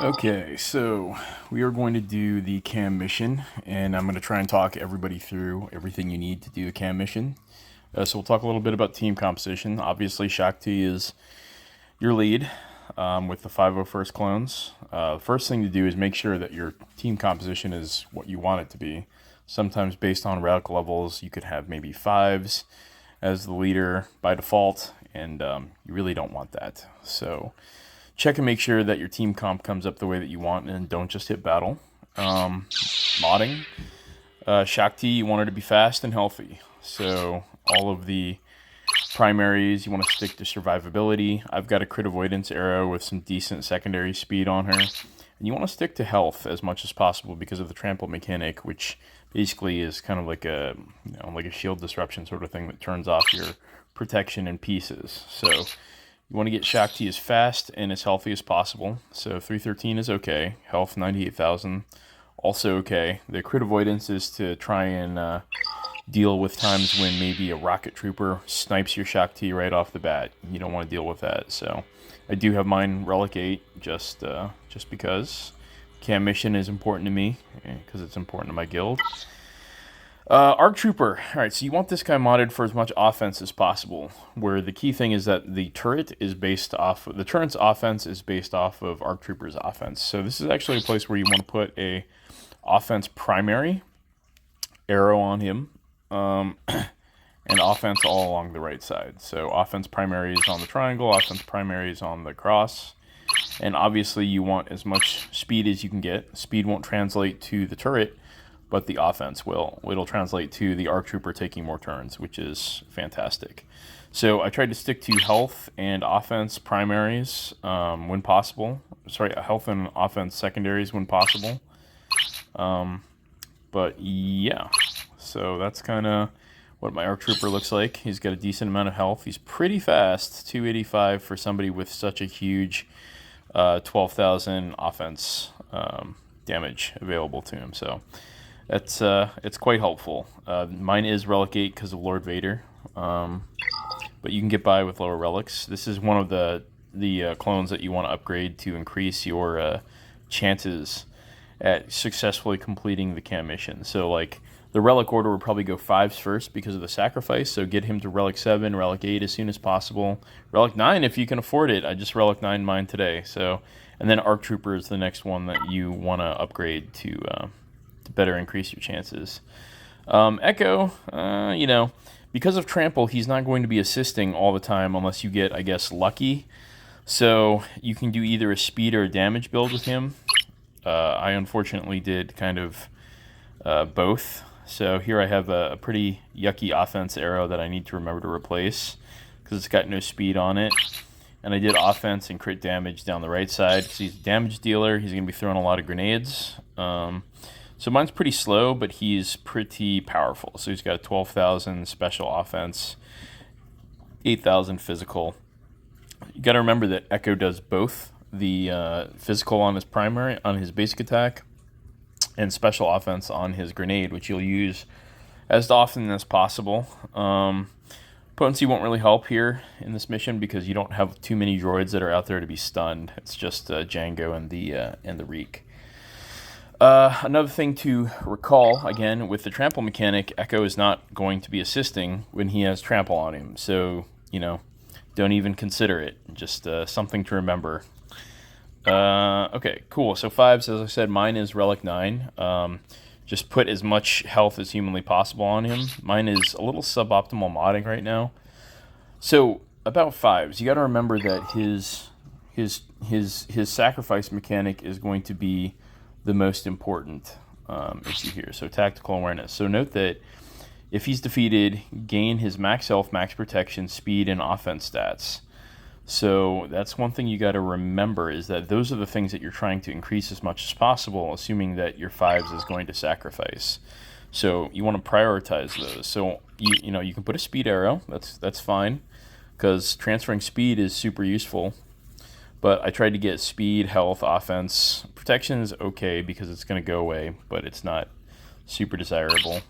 Okay, so we are going to do the KAM mission, and I'm going to try and talk everybody through everything you need to do a KAM mission. So we'll talk a little bit about team composition. Obviously, Shakti is your lead with the 501st clones. First thing to do is make sure that your team composition is what you want it to be. Sometimes based on relic levels, you could have maybe 5s as the leader by default, and you really don't want that. So check and make sure that your team comp comes up the way that you want, and don't just hit battle. Modding. Shakti, you want her to be fast and healthy. So all of the primaries, you want to stick to survivability. I've got a crit avoidance arrow with some decent secondary speed on her. And you want to stick to health as much as possible because of the trample mechanic, which basically is kind of like a like a shield disruption sort of thing that turns off your protection in pieces. So you want to get Shakti as fast and as healthy as possible. So 313 is okay. Health 98,000, also okay. The crit avoidance is to try and deal with times when maybe a rocket trooper snipes your Shakti right off the bat. You don't want to deal with that. So I do have mine Relic 8 just because. KAM mission is important to me because it's important to my guild. Arc Trooper. Alright, so you want this guy modded for as much offense as possible, where the key thing is that the turret's offense is based off of Arc Trooper's offense. So this is actually a place where you want to put a offense primary arrow on him, and offense all along the right side. So offense primary is on the triangle, offense primary is on the cross. And obviously you want as much speed as you can get. Speed won't translate to the turret, but the offense will. It'll translate to the Arc Trooper taking more turns, which is fantastic. So I tried to stick to health and offense primaries when possible. Sorry, health and offense secondaries when possible. But yeah, so that's kind of what my Arc Trooper looks like. He's got a decent amount of health. He's pretty fast, 285 for somebody with such a huge 12,000 offense damage available to him. So that's it's quite helpful. Mine is Relic 8 because of Lord Vader, but you can get by with lower relics. This is one of the clones that you want to upgrade to increase your chances at successfully completing the KAM mission. So like the relic order would probably go 5s first because of the sacrifice, so get him to Relic 7, Relic 8 as soon as possible. Relic 9 if you can afford it. I just Relic 9 mine today. So, and then Arc Trooper is the next one that you want to upgrade to better increase your chances. Echo, because of Trample, he's not going to be assisting all the time unless you get, I guess, lucky. So you can do either a speed or a damage build with him. I unfortunately did kind of both. So here I have a pretty yucky offense arrow that I need to remember to replace because it's got no speed on it. And I did offense and crit damage down the right side because he's a damage dealer. He's going to be throwing a lot of grenades. So mine's pretty slow, but he's pretty powerful. So he's got 12,000 special offense, 8,000 physical. You got to remember that Echo does both the physical on his primary, on his basic attack, and special offense on his grenade, which you'll use as often as possible. Potency won't really help here in this mission because you don't have too many droids that are out there to be stunned. It's just Django and the Reek. Another thing to recall, again, with the trample mechanic, Echo is not going to be assisting when he has trample on him. So, don't even consider it. Just something to remember. Okay, cool. So 5s, as I said, mine is Relic 9. Just put as much health as humanly possible on him. Mine is a little suboptimal modding right now. So about 5s, you got to remember that his sacrifice mechanic is going to be the most important issue here. So tactical awareness. So note that if he's defeated, gain his max health, max protection, speed, and offense stats. So that's one thing you got to remember, is that those are the things that you're trying to increase as much as possible, assuming that your 5s is going to sacrifice. So you want to prioritize those. So you can put a speed arrow. That's fine, because transferring speed is super useful. But I tried to get speed, health, offense. Protection is okay because it's going to go away, but it's not super desirable.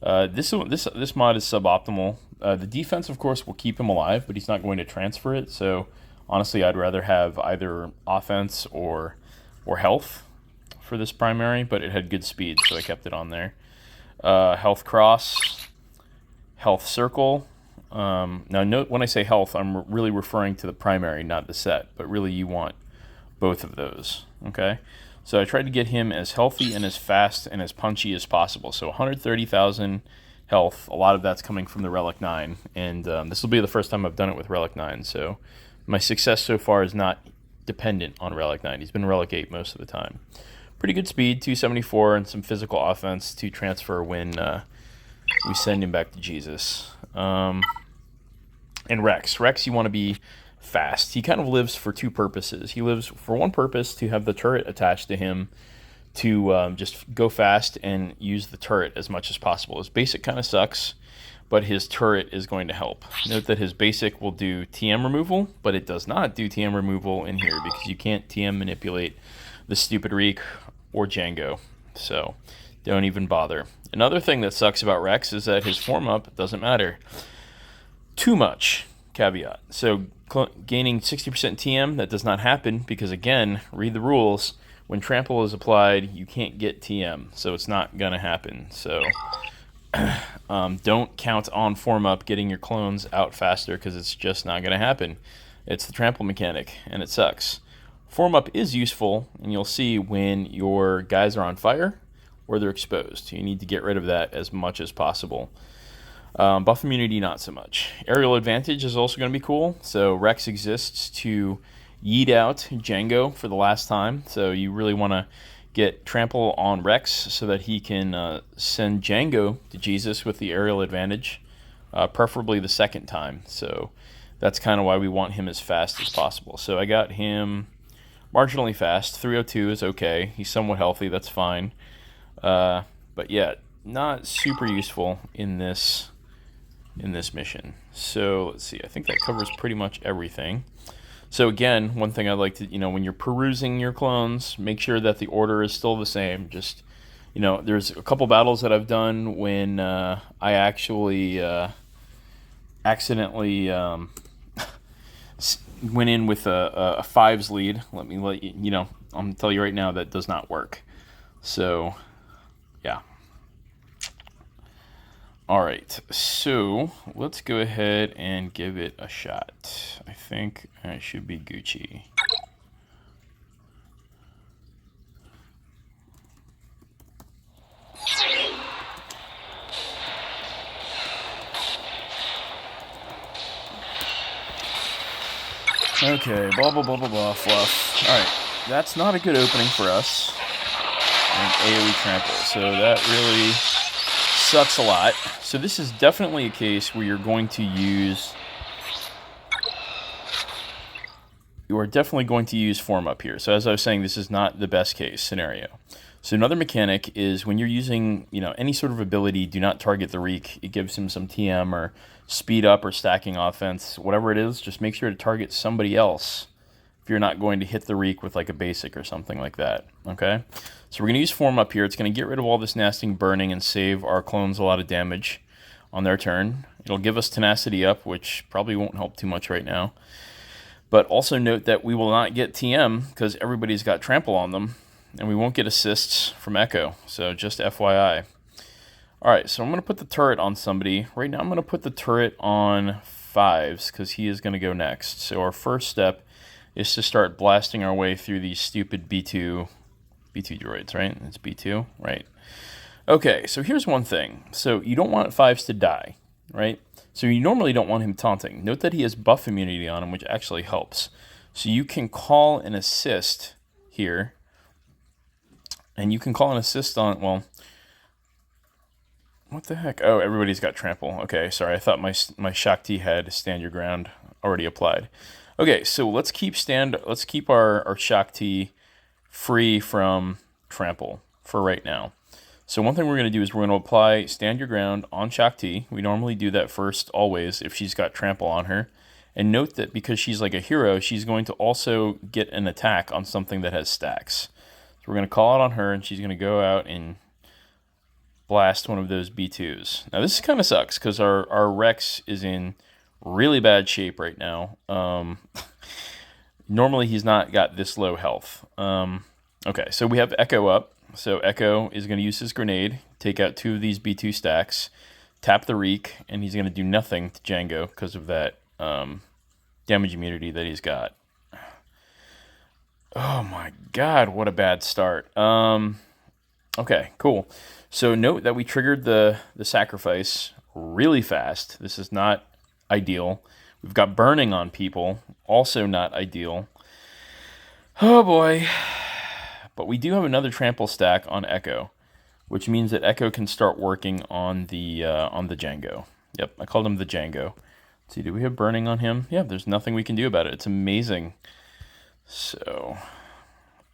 This mod is suboptimal. The defense, of course, will keep him alive, but he's not going to transfer it. So honestly, I'd rather have either offense or or health for this primary, but it had good speed, so I kept it on there. Health cross, health circle. Now note when I say health, I'm really referring to the primary, not the set, but really you want both of those, okay? So I tried to get him as healthy and as fast and as punchy as possible. So 130,000 health, a lot of that's coming from the Relic 9, and this will be the first time I've done it with Relic 9, so my success so far is not dependent on Relic 9. He's been Relic 8 most of the time. Pretty good speed, 274, and some physical offense to transfer when we send him back to Jesus. And Rex. Rex, you want to be fast. He kind of lives for two purposes. He lives for one purpose, to have the turret attached to him, to just go fast and use the turret as much as possible. His basic kind of sucks, but his turret is going to help. Note that his basic will do TM removal, but it does not do TM removal in here because you can't TM manipulate the stupid Reek or Django. So don't even bother. Another thing that sucks about Rex is that his form up doesn't matter too much. Caveat. So gaining 60% TM, that does not happen because, again, read the rules. When trample is applied, you can't get TM, so it's not going to happen. So don't count on form up getting your clones out faster because it's just not going to happen. It's the trample mechanic, and it sucks. Form up is useful, and you'll see when your guys are on fire or they're exposed. You need to get rid of that as much as possible. Buff immunity, not so much. Aerial advantage is also going to be cool. So Rex exists to yeet out Django for the last time. So you really want to get trample on Rex so that he can send Django to Jesus with the aerial advantage, preferably the second time. So that's kind of why we want him as fast as possible. So I got him marginally fast. 302 is okay. He's somewhat healthy. That's fine. But yeah, not super useful in this mission. So let's see. I think that covers pretty much everything. So again, one thing I'd like to, when you're perusing your clones, make sure that the order is still the same. Just, there's a couple battles that I've done when I actually accidentally went in with a fives lead. I'm gonna tell you right now that does not work. So, yeah. All right, so let's go ahead and give it a shot. I think I should be Gucci. Okay, blah, blah, blah, blah, blah, fluff. All right, that's not a good opening for us. And AoE trample, so that really sucks a lot. So this is definitely a case where you're going to use form up here. So as I was saying, this is not the best case scenario. So another mechanic is when you're using, any sort of ability, do not target the Reek. It gives him some TM or speed up or stacking offense, whatever it is, just make sure to target somebody else if you're not going to hit the Reek with like a basic or something like that, okay? So we're going to use form up here. It's going to get rid of all this nasty burning and save our clones a lot of damage on their turn. It'll give us tenacity up, which probably won't help too much right now. But also note that we will not get TM because everybody's got trample on them, and we won't get assists from Echo. So just FYI. All right, so I'm going to put the turret on somebody. Right now I'm going to put the turret on fives because he is going to go next. So our first step is to start blasting our way through these stupid B2 droids, right? It's B2, right? Okay, so here's one thing. So you don't want fives to die, right? So you normally don't want him taunting. Note that he has buff immunity on him, which actually helps. So you can call an assist here. And you can call an assist on, well, what the heck? Oh, everybody's got trample. Okay, sorry. I thought my Shakti had stand your ground already applied. Okay, so let's keep our Shakti free from trample for right now. So one thing we're going to do is we're going to apply stand your ground on Shakti. We normally do that first always if she's got trample on her. And note that because she's like a hero, she's going to also get an attack on something that has stacks. So we're going to call it on her, and she's going to go out and blast one of those B2s. Now this kind of sucks because our Rex is in really bad shape right now. Normally he's not got this low health. Okay, so we have Echo up. So Echo is going to use his grenade, take out 2 of these B2 stacks, tap the Reek, and he's going to do nothing to Django because of that damage immunity that he's got. Oh my god, what a bad start. Okay, cool. So note that we triggered the sacrifice really fast. This is not ideal. We've got burning on people, also not ideal. Oh boy. But we do have another trample stack on Echo, which means that Echo can start working on the Django. Yep, I called him the Django. Let's see, do we have burning on him? Yeah, there's nothing we can do about it. It's amazing. So,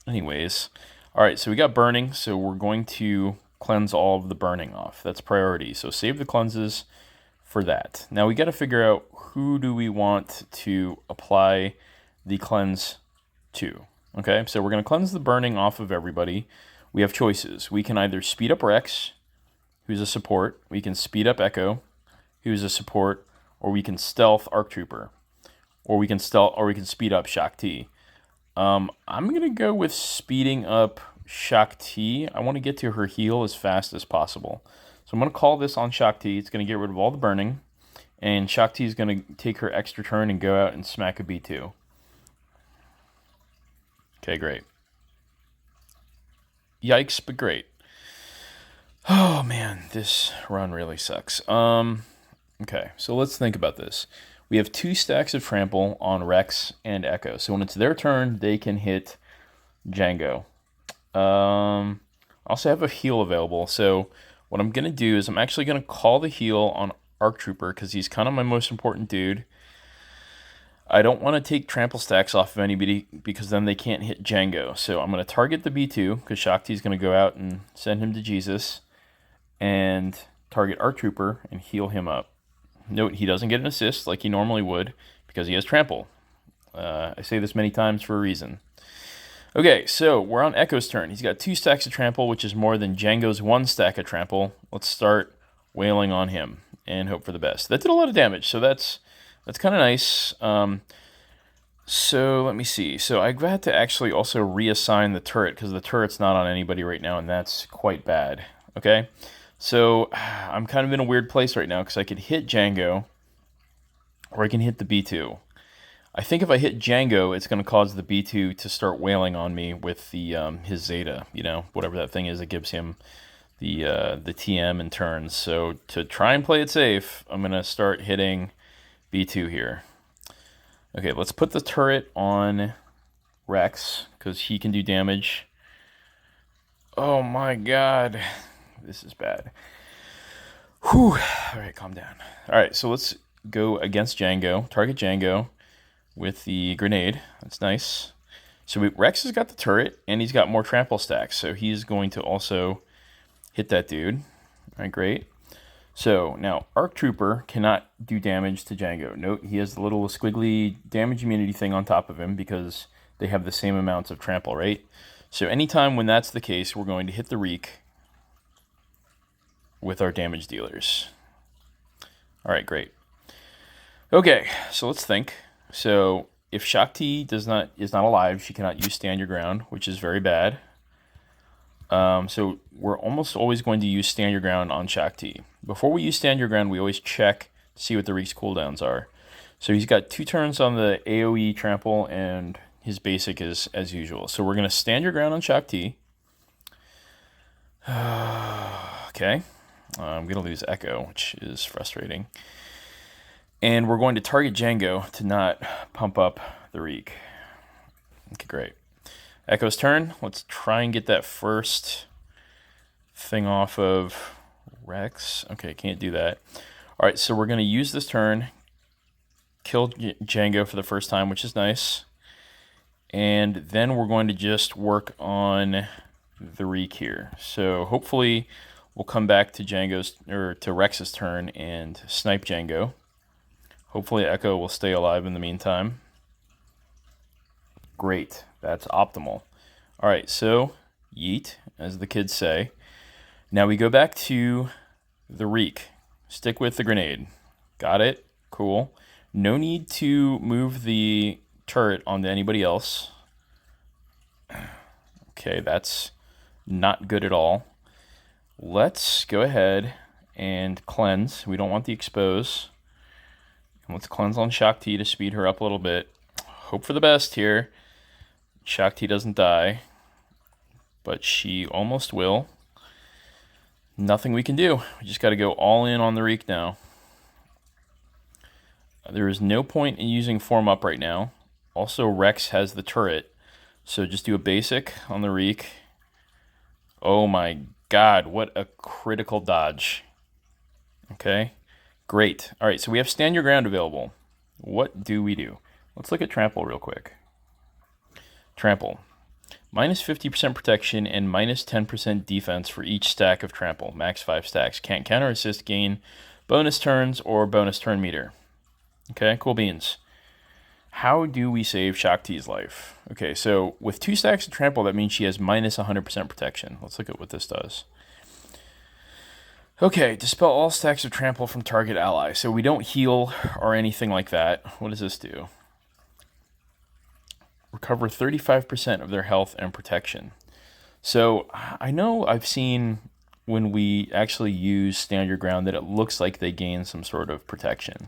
anyways, all right, so we got burning, so we're going to cleanse all of the burning off. That's priority. So save the cleanses for that. Now we got to figure out who do we want to apply the cleanse to. Okay, so we're going to cleanse the burning off of everybody. We have choices. We can either speed up Rex, who's a support. We can speed up Echo, who's a support, or we can stealth Arc Trooper, or we can speed up Shaak Ti. I'm gonna go with speeding up Shaak Ti. I want to get to her heal as fast as possible. So I'm gonna call this on Shaak Ti. It's gonna get rid of all the burning, and Shaak Ti is gonna take her extra turn and go out and smack a B2. Okay, great. Yikes, but great. Oh man, this run really sucks. Okay, so let's think about this. We have 2 stacks of trample on Rex and Echo. So when it's their turn, they can hit Django. I also have a heal available. So what I'm going to do is I'm actually going to call the heal on Arc Trooper because he's kind of my most important dude. I don't want to take trample stacks off of anybody because then they can't hit Django. So I'm going to target the B2 because Shaak Ti is going to go out and send him to Jesus. And target Arc Trooper and heal him up. Note, he doesn't get an assist like he normally would because he has trample. I say this many times for a reason. Okay, so we're on Echo's turn. He's got 2 stacks of trample, which is more than Django's 1 stack of trample. Let's start wailing on him and hope for the best. That did a lot of damage, so that's kind of nice. So let me see. So I've got to actually also reassign the turret because the turret's not on anybody right now, and that's quite bad. Okay, so I'm kind of in a weird place right now because I could hit Django or I can hit the B2. I think if I hit Django, it's going to cause the B2 to start wailing on me with the his Zeta, whatever that thing is that gives him the TM and turns. So to try and play it safe, I'm going to start hitting B2 here. Okay, let's put the turret on Rex because he can do damage. Oh my god. This is bad. Whew. All right, calm down. All right, so let's go against Django. Target Django with the grenade. That's nice. So Rex has got the turret, and he's got more trample stacks, so he's going to also hit that dude. All right, great. So now Arc Trooper cannot do damage to Django. Note, he has the little squiggly damage immunity thing on top of him because they have the same amounts of trample, right? So anytime when that's the case, we're going to hit the Reek with our damage dealers. All right, great. Okay, so let's think. So if Shaak Ti is not alive, she cannot use Stand Your Ground, which is very bad. So we're almost always going to use Stand Your Ground on Shaak Ti. Before we use Stand Your Ground, we always check to see what the Reek's cooldowns are. So he's got 2 turns on the AoE trample, and his basic is as usual. So we're going to Stand Your Ground on Shaak Ti. Okay. I'm going to lose Echo, which is frustrating. And we're going to target Django to not pump up the Reek. Okay, great. Echo's turn. Let's try and get that first thing off of Rex. Okay, can't do that. All right, so we're going to use this turn, kill Django for the first time, which is nice. And then we're going to just work on the Reek here. So hopefully we'll come back to Rex's turn and snipe Django. Hopefully Echo will stay alive in the meantime. Great, that's optimal. All right, so yeet, as the kids say. Now we go back to the Reek. Stick with the grenade. Got it? Cool. No need to move the turret onto anybody else. Okay, that's not good at all. Let's go ahead and cleanse. We don't want the expose. And let's cleanse on Shakti to speed her up a little bit. Hope for the best here. Shakti doesn't die, but she almost will. Nothing we can do. We just got to go all in on the Reek now. There is no point in using form up right now. Also, Rex has the turret, so just do a basic on the Reek. Oh my god, what a critical dodge. Okay, great. All right, so we have stand your ground available. What do we do? Let's look at trample real quick. Trample. Minus 50% protection and minus 10% defense for each stack of trample. Max 5 stacks. Can't counter assist, gain bonus turns or bonus turn meter. Okay, cool beans. How do we save Shakti's life? Okay, so with 2 stacks of trample, that means she has minus 100% protection. Let's look at what this does. Okay, dispel all stacks of trample from target ally. So we don't heal or anything like that. What does this do? Recover 35% of their health and protection. So I know I've seen when we actually use stand your ground that it looks like they gain some sort of protection.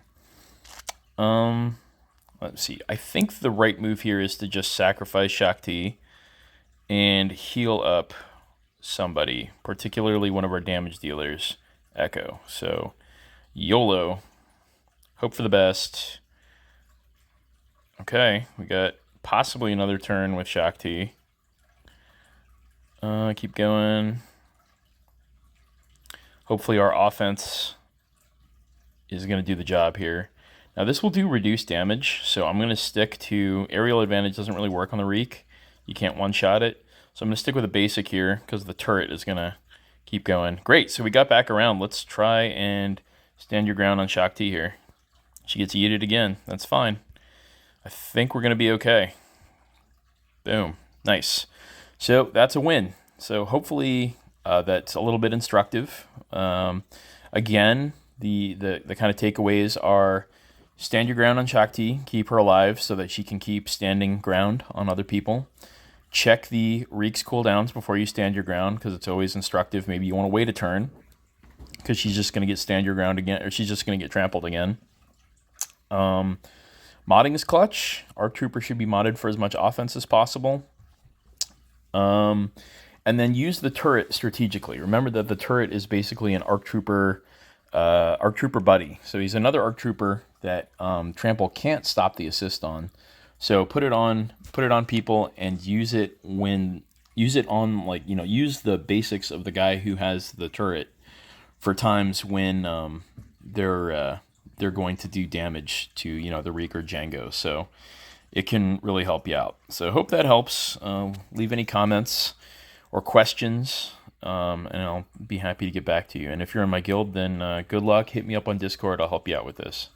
Let's see. I think the right move here is to just sacrifice Shakti and heal up somebody, particularly one of our damage dealers, Echo. So YOLO. Hope for the best. Okay, we got possibly another turn with Shakti. Keep going. Hopefully our offense is going to do the job here. Now this will do reduced damage, so I'm going to stick to aerial advantage. Doesn't really work on the Reek. You can't one-shot it. So I'm going to stick with a basic here because the turret is going to keep going. Great, so we got back around. Let's try and stand your ground on Shakti here. She gets yeeted again. That's fine. I think we're going to be okay. Boom. Nice. So that's a win. So hopefully that's a little bit instructive. Again, the kind of takeaways are stand your ground on Shakti, keep her alive so that she can keep standing ground on other people. Check the Reek's cooldowns before you stand your ground because it's always instructive. Maybe you want to wait a turn because she's just going to get stand your ground again, or she's just going to get trampled again. Modding is clutch. Our trooper should be modded for as much offense as possible. And then use the turret strategically. Remember that the turret is basically an ARC trooper buddy. So he's another ARC trooper that trample can't stop the assist on. So put it on people and use it on use the basics of the guy who has the turret for times when they're going to do damage to the Reek or Django. So it can really help you out. So hope that helps. Leave any comments or questions, and I'll be happy to get back to you. And if you're in my guild, then good luck. Hit me up on Discord. I'll help you out with this.